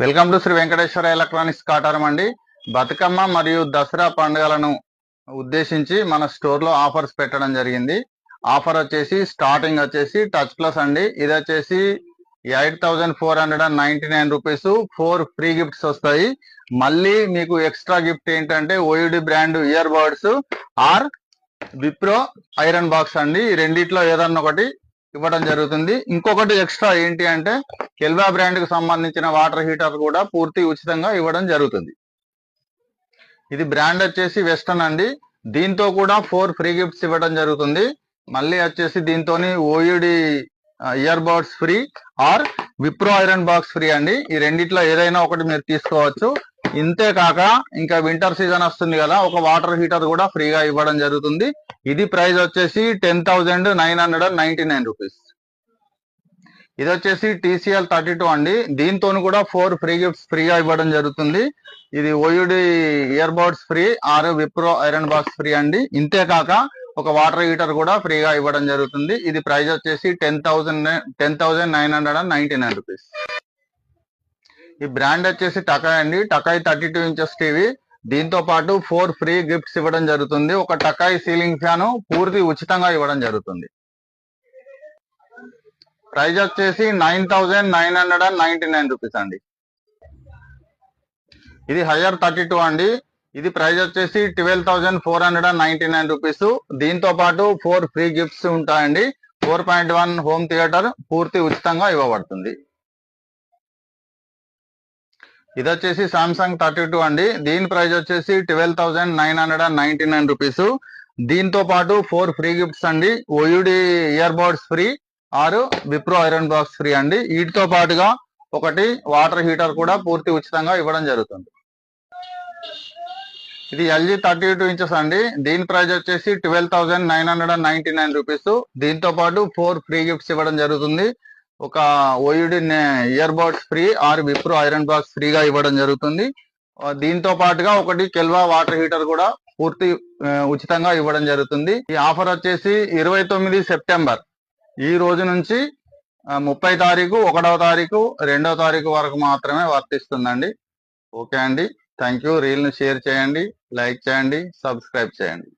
Welcome to Sri Venkateswara electronics Kataram అండి. బతుకమ్మ మరియు దసరా పండుగలను ఉద్దేశించి మన స్టోర్ లో ఆఫర్స్ పెట్టడం జరిగింది. ఆఫర్ వచ్చేసి స్టార్టింగ్ వచ్చేసి టచ్ ప్లస్ అండి. ఇది వచ్చేసి 8499 రూపీస్ 4 ఫ్రీ గిఫ్ట్స్ వస్తాయి. మళ్ళీ మీకు ఎక్స్ట్రా గిఫ్ట్ ఏంటంటే ఓయుడి brand earbuds or Wipro iron box అండి. ఈ రెండిట్లో ఏదన్నా ఒకటి ఇవ్వడం జరుగుతుంది. ఇంకొకటి ఎక్స్ట్రా ఏంటి అంటే కెల్వా బ్రాండ్ కు సంబంధించిన వాటర్ హీటర్ కూడా పూర్తి ఉచితంగా ఇవ్వడం జరుగుతుంది. ఇది బ్రాండ్ వచ్చేసి వెస్టర్న్ అండి. దీంతో కూడా 4 ఫ్రీ గిఫ్ట్స్ ఇవ్వడం జరుగుతుంది. మళ్ళీ వచ్చేసి దీంతో ఓయుడి earbuds free or Wipro iron box free అండి. ఈ రెండిట్లో ఏదైనా ఒకటి మీరు తీసుకోవచ్చు. ఇంతే కాక ఇంకా వింటర్ సీజన్ వస్తుంది కదా, ఒక వాటర్ హీటర్ కూడా ఫ్రీగా ఇవ్వడం జరుగుతుంది. ఇది ప్రైస్ వచ్చేసి 10,999 రూపీస్. ఇది వచ్చేసి TCL 32 అండి. దీంతో కూడా 4 ఫ్రీ గిఫ్ట్స్ ఫ్రీగా ఇవ్వడం జరుగుతుంది. ఇది ఓయుడి earbuds free or Wipro iron box free అండి. ఇంతే కాక ఒక వాటర్ హీటర్ కూడా ఫ్రీగా ఇవ్వడం జరుగుతుంది. ఇది ప్రైస్ వచ్చేసి 10,999 రూపీస్. ఈ బ్రాండ్ వచ్చేసి టకాయ్ అండి. టకాయ్ 32 ఇంచెస్ టీవీ. దీంతో పాటు 4 ఫ్రీ గిఫ్ట్స్ ఇవ్వడం జరుగుతుంది. ఒక టకాయ్ సీలింగ్ ఫ్యాన్ పూర్తి ఉచితంగా ఇవ్వడం జరుగుతుంది. ప్రైస్ వచ్చేసి 9,999 రూపీస్ అండి. ఇది హయ్యర్ 32 అండి. ఇది ప్రైస్ వచ్చేసి 12,499 రూపీస్. దీంతో పాటు 4 ఫ్రీ గిఫ్ట్స్ ఉంటాయండి. 4.1 హోమ్ థియేటర్ పూర్తి ఉచితంగా ఇవ్వబడుతుంది. ఇది వచ్చేసి సామ్సంగ్ 32 అండి. దీని ప్రైస్ వచ్చేసి 12,999 రూపీస్. దీంతో పాటు 4 ఫ్రీ గిఫ్ట్స్ అండి. ఓయుడి ఇయర్ బడ్స్ ఫ్రీ ఆరు విప్రో ఐరన్ బాక్స్ ఫ్రీ అండి. వీటితో పాటుగా ఒకటి వాటర్ హీటర్ కూడా పూర్తి ఉచితంగా ఇవ్వడం జరుగుతుంది. ఇది LG 32 ఇంచెస్ అండి. దీని ప్రైస్ వచ్చేసి 12,999 రూపీస్. దీంతో పాటు 4 ఫ్రీ గిఫ్ట్స్ ఇవ్వడం జరుగుతుంది. ఒక ఓయుడి earbuds free or Wipro iron box ఫ్రీగా ఇవ్వడం జరుగుతుంది. దీంతో పాటుగా ఒకటి కెల్వా వాటర్ హీటర్ కూడా పూర్తి ఉచితంగా ఇవ్వడం జరుగుతుంది. ఈ ఆఫర్ వచ్చేసి 29 సెప్టెంబర్ ఈ రోజు నుంచి 30 తారీఖు, 1వ తారీఖు, 2వ తారీఖు వరకు మాత్రమే వర్తిస్తుందండి. ఓకే అండి, థ్యాంక్ యూ. రీల్ ను షేర్ చేయండి, లైక్ చేయండి, సబ్స్క్రైబ్ చేయండి.